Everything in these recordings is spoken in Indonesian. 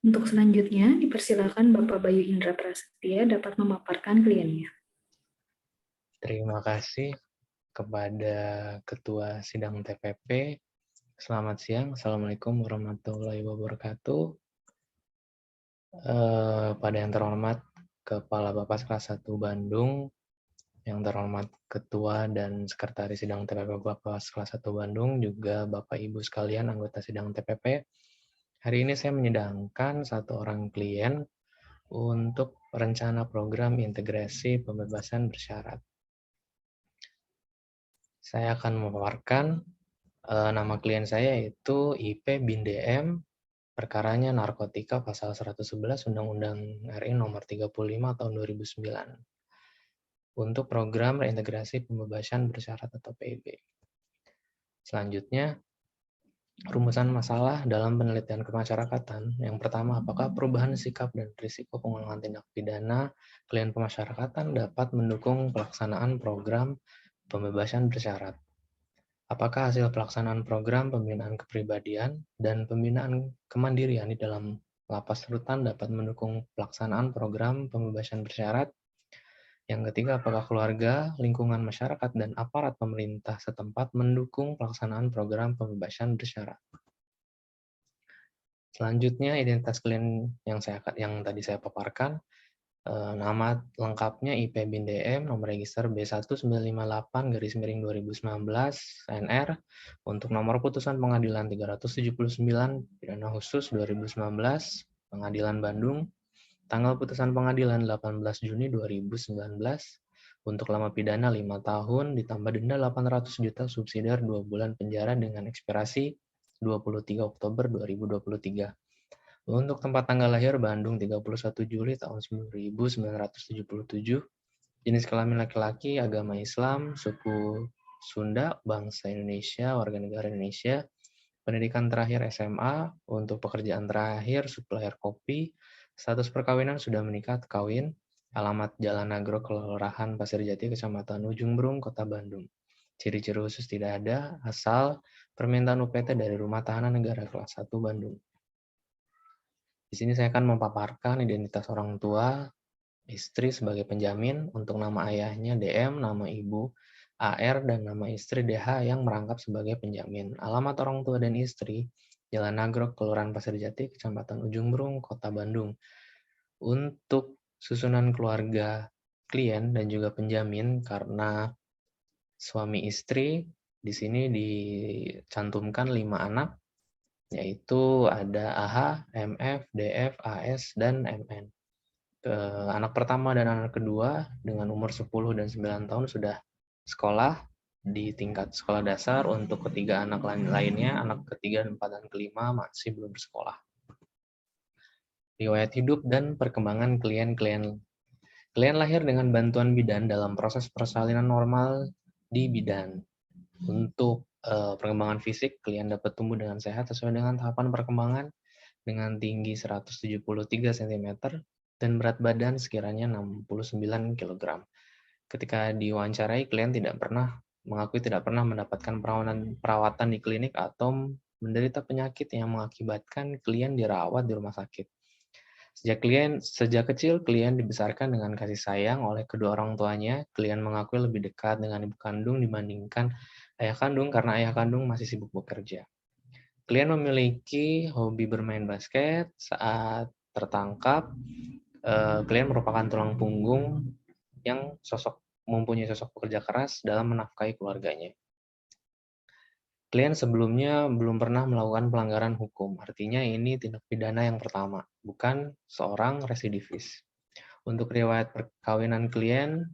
Untuk selanjutnya, dipersilakan Bapak Bayu Indra Prasetya dapat memaparkan kliennya. Terima kasih kepada Ketua Sidang TPP. Selamat siang. Assalamualaikum warahmatullahi wabarakatuh. Pada yang terhormat Kepala Bapas Kelas 1 Bandung, yang terhormat Ketua dan Sekretaris Sidang TPP Bapas Kelas 1 Bandung, juga Bapak Ibu sekalian anggota Sidang TPP. Hari ini saya menyidangkan satu orang klien untuk rencana program integrasi pembebasan bersyarat. Saya akan memaparkan nama klien saya yaitu IP bin DM, perkaranya narkotika pasal 111 Undang-Undang RI nomor 35 tahun 2009 untuk program reintegrasi pembebasan bersyarat atau PIB. Selanjutnya, rumusan masalah dalam penelitian kemasyarakatan. Yang pertama, apakah perubahan sikap dan risiko pengulangan tindak pidana klien pemasyarakatan dapat mendukung pelaksanaan program pembebasan bersyarat? Apakah hasil pelaksanaan program pembinaan kepribadian dan pembinaan kemandirian di dalam lapas rutan dapat mendukung pelaksanaan program pembebasan bersyarat? Yang ketiga, apakah keluarga, lingkungan masyarakat, dan aparat pemerintah setempat mendukung pelaksanaan program pembebasan bersyarat? Selanjutnya, identitas klien yang tadi saya paparkan. Nama lengkapnya IP bin DM, nomor register B1958-2019 NR, untuk nomor putusan pengadilan 379 pidana khusus 2019 Pengadilan Bandung, tanggal putusan pengadilan 18 Juni 2019, untuk lama pidana 5 tahun ditambah denda 800 juta subsidiar 2 bulan penjara dengan ekspirasi 23 Oktober 2023. Untuk tempat tanggal lahir Bandung 31 Juli tahun 1977, jenis kelamin laki-laki, agama Islam, suku Sunda, bangsa Indonesia, warga negara Indonesia, pendidikan terakhir SMA, untuk pekerjaan terakhir supplier kopi, status perkawinan sudah menikah, kawin, alamat Jalan Nagro, Kelurahan Pasir Jati, Kecamatan Ujung Berung, Kota Bandung. Ciri-ciri khusus tidak ada, asal permintaan UPT dari Rumah Tahanan Negara kelas 1 Bandung. Di sini saya akan memaparkan identitas orang tua, istri sebagai penjamin, untuk nama ayahnya DM, nama ibu AR, dan nama istri DH yang merangkap sebagai penjamin. Alamat orang tua dan istri, Jalan Nagrog, Kelurahan Pasir Jati, Kecamatan Ujung Berung, Kota Bandung. Untuk susunan keluarga klien dan juga penjamin, karena suami istri, di sini dicantumkan 5 anak, yaitu ada AH, MF, DF, AS, dan MN. Anak pertama dan anak kedua dengan umur 10 dan 9 tahun sudah sekolah di tingkat sekolah dasar. Untuk ketiga anak lainnya, anak ketiga, 4, dan kelima masih belum bersekolah. Riwayat hidup dan perkembangan klien lahir dengan bantuan bidan dalam proses persalinan normal di bidan. Untuk perkembangan fisik, klien dapat tumbuh dengan sehat sesuai dengan tahapan perkembangan dengan tinggi 173 cm dan berat badan sekiranya 69 kg. Ketika diwawancarai, klien mengakui tidak pernah mendapatkan perawatan di klinik atau menderita penyakit yang mengakibatkan klien dirawat di rumah sakit. Sejak kecil, klien dibesarkan dengan kasih sayang oleh kedua orang tuanya. Klien mengakui lebih dekat dengan ibu kandung dibandingkan ayah kandung karena ayah kandung masih sibuk bekerja. Klien memiliki hobi bermain basket. Saat tertangkap, klien merupakan tulang punggung yang mempunyai sosok pekerja keras dalam menafkahi keluarganya. Klien sebelumnya belum pernah melakukan pelanggaran hukum, artinya ini tindak pidana yang pertama, bukan seorang residivis. Untuk riwayat perkawinan klien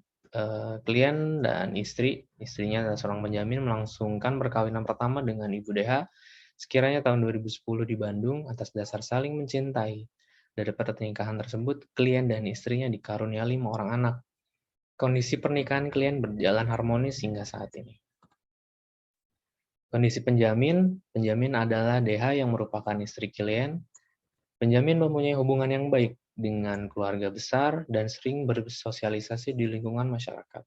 dan istrinya adalah seorang penjamin, melangsungkan perkawinan pertama dengan Ibu DH sekiranya tahun 2010 di Bandung atas dasar saling mencintai. Dari pernikahan tersebut, klien dan istrinya dikaruniai 5 orang anak. Kondisi pernikahan klien berjalan harmonis hingga saat ini. Kondisi penjamin adalah DH yang merupakan istri klien. Penjamin mempunyai hubungan yang baik dengan keluarga besar dan sering bersosialisasi di lingkungan masyarakat.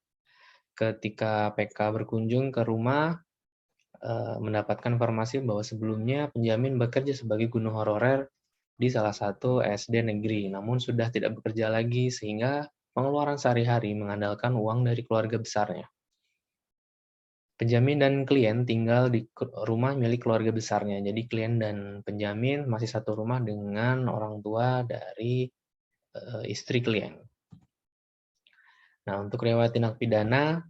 Ketika PK berkunjung ke rumah, mendapatkan informasi bahwa sebelumnya penjamin bekerja sebagai guru honorer di salah satu SD negeri, namun sudah tidak bekerja lagi sehingga pengeluaran sehari-hari mengandalkan uang dari keluarga besarnya. Penjamin dan klien tinggal di rumah milik keluarga besarnya. Jadi klien dan penjamin masih satu rumah dengan orang tua dari istri klien. Nah, untuk riwayat tindak pidana,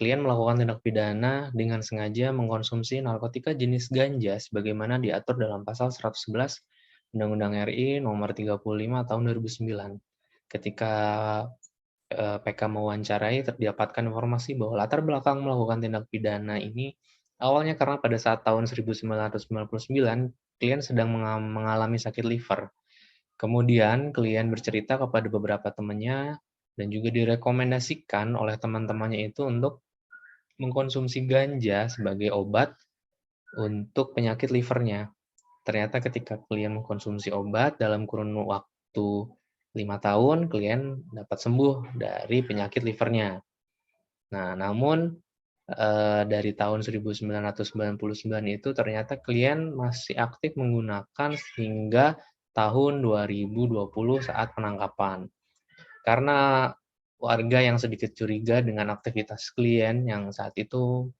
klien melakukan tindak pidana dengan sengaja mengkonsumsi narkotika jenis ganja sebagaimana diatur dalam pasal 111 Undang-Undang RI nomor 35 tahun 2009. Ketika PK mewawancarai, terdapatkan informasi bahwa latar belakang melakukan tindak pidana ini awalnya karena pada saat tahun 1999, klien sedang mengalami sakit liver. Kemudian klien bercerita kepada beberapa temannya dan juga direkomendasikan oleh teman-temannya itu untuk mengkonsumsi ganja sebagai obat untuk penyakit livernya. Ternyata ketika klien mengkonsumsi obat dalam kurun waktu 5 tahun, klien dapat sembuh dari penyakit livernya. Nah, namun dari tahun 1999 itu ternyata klien masih aktif menggunakan hingga tahun 2020 saat penangkapan. Karena warga yang sedikit curiga dengan aktivitas klien yang saat itu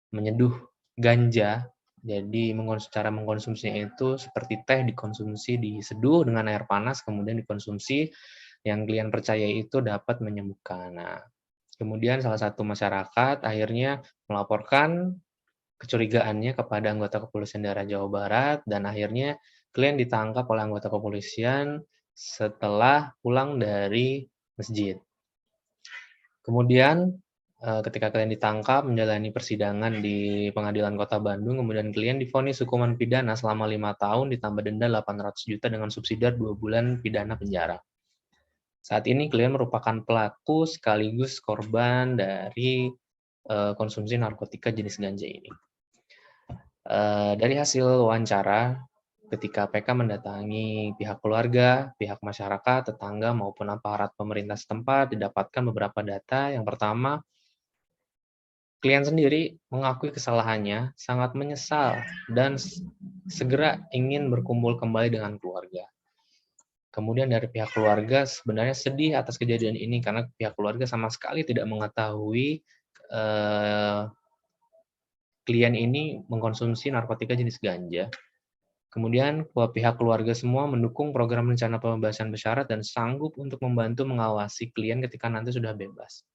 menyeduh ganja, jadi cara mengkonsumsinya itu seperti teh dikonsumsi, diseduh dengan air panas, kemudian dikonsumsi, yang klien percaya itu dapat menyembuhkan. Nah, kemudian salah satu masyarakat akhirnya melaporkan kecurigaannya kepada anggota kepolisian daerah Jawa Barat, dan akhirnya klien ditangkap oleh anggota kepolisian setelah pulang dari masjid. Kemudian ketika klien ditangkap menjalani persidangan di Pengadilan Kota Bandung, kemudian klien divonis hukuman pidana selama 5 tahun ditambah denda 800 juta dengan subsidiar 2 bulan pidana penjara. Saat ini klien merupakan pelaku sekaligus korban dari konsumsi narkotika jenis ganja ini. Dari hasil wawancara, ketika PK mendatangi pihak keluarga, pihak masyarakat, tetangga, maupun aparat pemerintah setempat, didapatkan beberapa data. Yang pertama, klien sendiri mengakui kesalahannya, sangat menyesal, dan segera ingin berkumpul kembali dengan keluarga. Kemudian dari pihak keluarga sebenarnya sedih atas kejadian ini karena pihak keluarga sama sekali tidak mengetahui klien ini mengkonsumsi narkotika jenis ganja. Kemudian pihak keluarga semua mendukung program rencana pembebasan bersyarat dan sanggup untuk membantu mengawasi klien ketika nanti sudah bebas.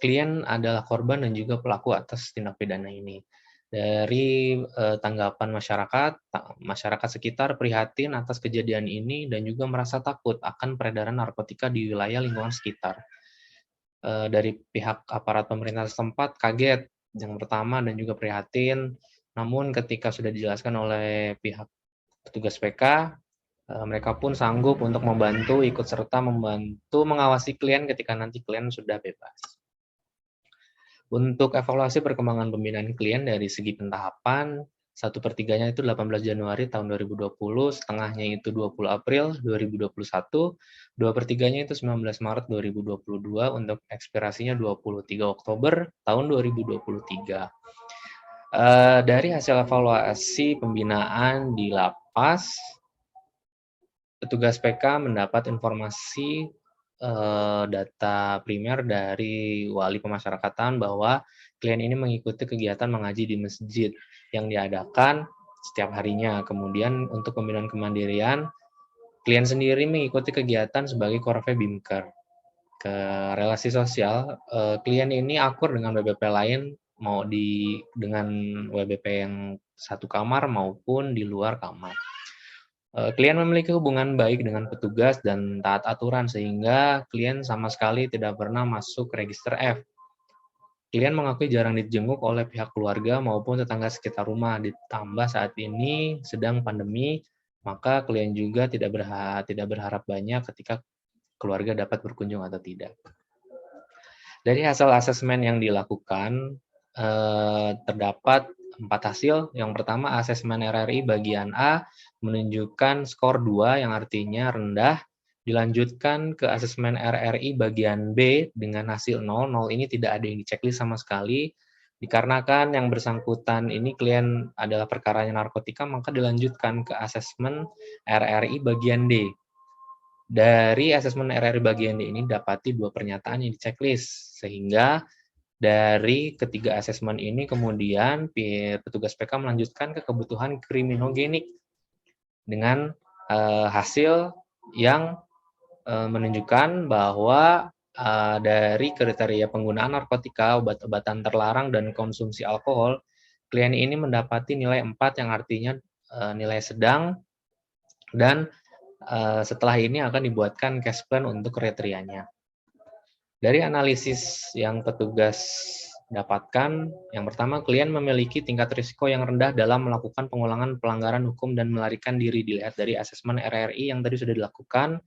Klien adalah korban dan juga pelaku atas tindak pidana ini. Dari tanggapan masyarakat sekitar prihatin atas kejadian ini dan juga merasa takut akan peredaran narkotika di wilayah lingkungan sekitar. Dari pihak aparat pemerintah setempat kaget yang pertama dan juga prihatin, namun ketika sudah dijelaskan oleh pihak petugas PK, mereka pun sanggup untuk membantu, ikut serta membantu mengawasi klien ketika nanti klien sudah bebas. Untuk evaluasi perkembangan pembinaan klien dari segi pentahapan, 1/3-nya itu 18 Januari tahun 2020, setengahnya itu 20 April 2021, 2/3-nya itu 19 Maret 2022, untuk ekspirasinya 23 Oktober tahun 2023. Dari hasil evaluasi pembinaan di lapas, petugas PK mendapat informasi data primer dari wali pemasyarakatan bahwa klien ini mengikuti kegiatan mengaji di masjid yang diadakan setiap harinya. Kemudian untuk pembinaan kemandirian, klien sendiri mengikuti kegiatan sebagai Korve Bimker. Ke relasi sosial, klien ini akur dengan WBP lain, mau dengan WBP yang satu kamar maupun di luar kamar. Klien memiliki hubungan baik dengan petugas dan taat aturan sehingga klien sama sekali tidak pernah masuk register F. Klien mengakui jarang dijenguk oleh pihak keluarga maupun tetangga sekitar rumah. Ditambah saat ini sedang pandemi, maka klien juga tidak berharap banyak ketika keluarga dapat berkunjung atau tidak. Dari hasil asesmen yang dilakukan, terdapat 4 hasil. Yang pertama, asesmen RRI bagian A menunjukkan skor 2 yang artinya rendah. Dilanjutkan ke asesmen RRI bagian B dengan hasil 0. 0 ini tidak ada yang diceklis sama sekali. Dikarenakan yang bersangkutan ini klien adalah perkaranya narkotika, maka dilanjutkan ke asesmen RRI bagian D. Dari asesmen RRI bagian D ini dapati 2 pernyataan yang di checklist, sehingga dari ketiga asesmen ini kemudian petugas PK melanjutkan ke kebutuhan kriminogenik dengan hasil yang menunjukkan bahwa dari kriteria penggunaan narkotika, obat-obatan terlarang, dan konsumsi alkohol, klien ini mendapati nilai 4 yang artinya nilai sedang, dan setelah ini akan dibuatkan case plan untuk kriterianya. Dari analisis yang petugas dapatkan, yang pertama, klien memiliki tingkat risiko yang rendah dalam melakukan pengulangan pelanggaran hukum dan melarikan diri, dilihat dari asesmen RRI yang tadi sudah dilakukan.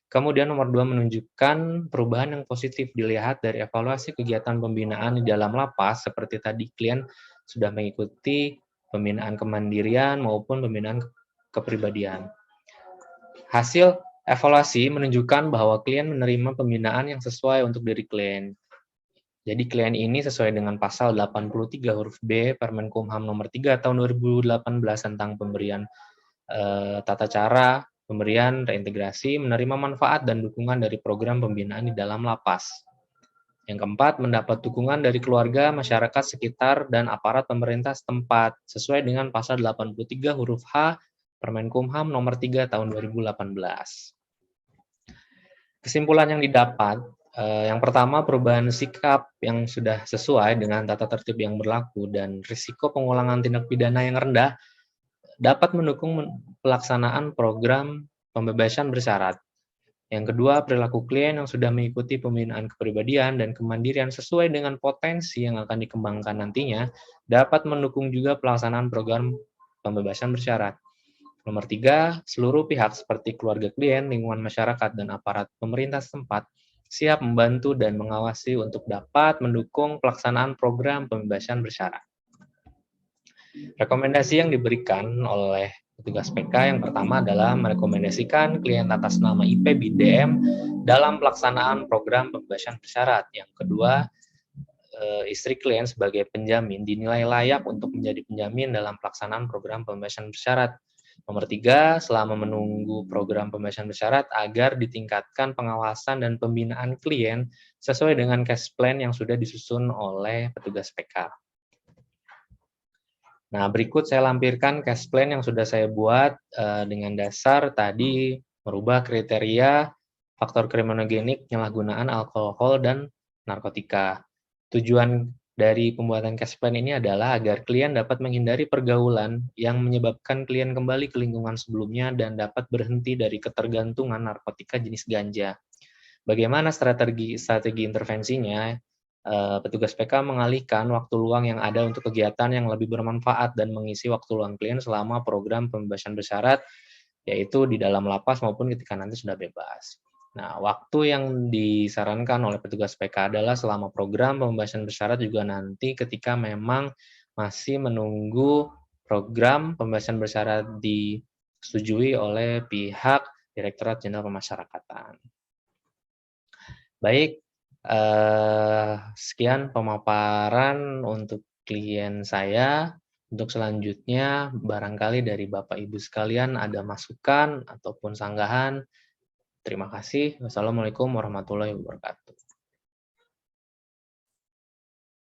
Kemudian nomor 2 menunjukkan perubahan yang positif dilihat dari evaluasi kegiatan pembinaan di dalam lapas, seperti tadi klien sudah mengikuti pembinaan kemandirian maupun pembinaan kepribadian. Hasil evaluasi menunjukkan bahwa klien menerima pembinaan yang sesuai untuk diri klien. Jadi klien ini sesuai dengan pasal 83 huruf B Permenkumham nomor 3 tahun 2018 tentang pemberian tata cara pemberian reintegrasi, menerima manfaat dan dukungan dari program pembinaan di dalam lapas. Yang keempat, mendapat dukungan dari keluarga, masyarakat sekitar, dan aparat pemerintah setempat, sesuai dengan pasal 83 huruf H Permenkumham nomor 3 tahun 2018. Kesimpulan yang didapat, yang pertama, perubahan sikap yang sudah sesuai dengan tata tertib yang berlaku dan risiko pengulangan tindak pidana yang rendah dapat mendukung pelaksanaan program pembebasan bersyarat. Yang kedua, perilaku klien yang sudah mengikuti pembinaan kepribadian dan kemandirian sesuai dengan potensi yang akan dikembangkan nantinya dapat mendukung juga pelaksanaan program pembebasan bersyarat. Nomor 3, seluruh pihak seperti keluarga klien, lingkungan masyarakat, dan aparat pemerintah setempat siap membantu dan mengawasi untuk dapat mendukung pelaksanaan program pembebasan bersyarat. Rekomendasi yang diberikan oleh petugas PK yang pertama adalah merekomendasikan klien atas nama IP BDM dalam pelaksanaan program pembebasan bersyarat. Yang kedua, istri klien sebagai penjamin dinilai layak untuk menjadi penjamin dalam pelaksanaan program pembebasan bersyarat. Nomor 3, selama menunggu program pembebasan bersyarat agar ditingkatkan pengawasan dan pembinaan klien sesuai dengan case plan yang sudah disusun oleh petugas PK. Nah, berikut saya lampirkan case plan yang sudah saya buat dengan dasar tadi merubah kriteria faktor kriminogenik, penyalahgunaan alkohol, dan narkotika. Tujuan dari pembuatan case plan ini adalah agar klien dapat menghindari pergaulan yang menyebabkan klien kembali ke lingkungan sebelumnya dan dapat berhenti dari ketergantungan narkotika jenis ganja. Bagaimana strategi intervensinya? Petugas PK mengalihkan waktu luang yang ada untuk kegiatan yang lebih bermanfaat dan mengisi waktu luang klien selama program pembebasan bersyarat, yaitu di dalam lapas maupun ketika nanti sudah bebas. Nah, waktu yang disarankan oleh petugas PK adalah selama program pembebasan bersyarat juga nanti ketika memang masih menunggu program pembebasan bersyarat disetujui oleh pihak Direktorat Jenderal Pemasyarakatan. Baik, sekian pemaparan untuk klien saya. Untuk selanjutnya, barangkali dari Bapak Ibu sekalian ada masukan ataupun sanggahan. Terima kasih. Wassalamualaikum warahmatullahi wabarakatuh.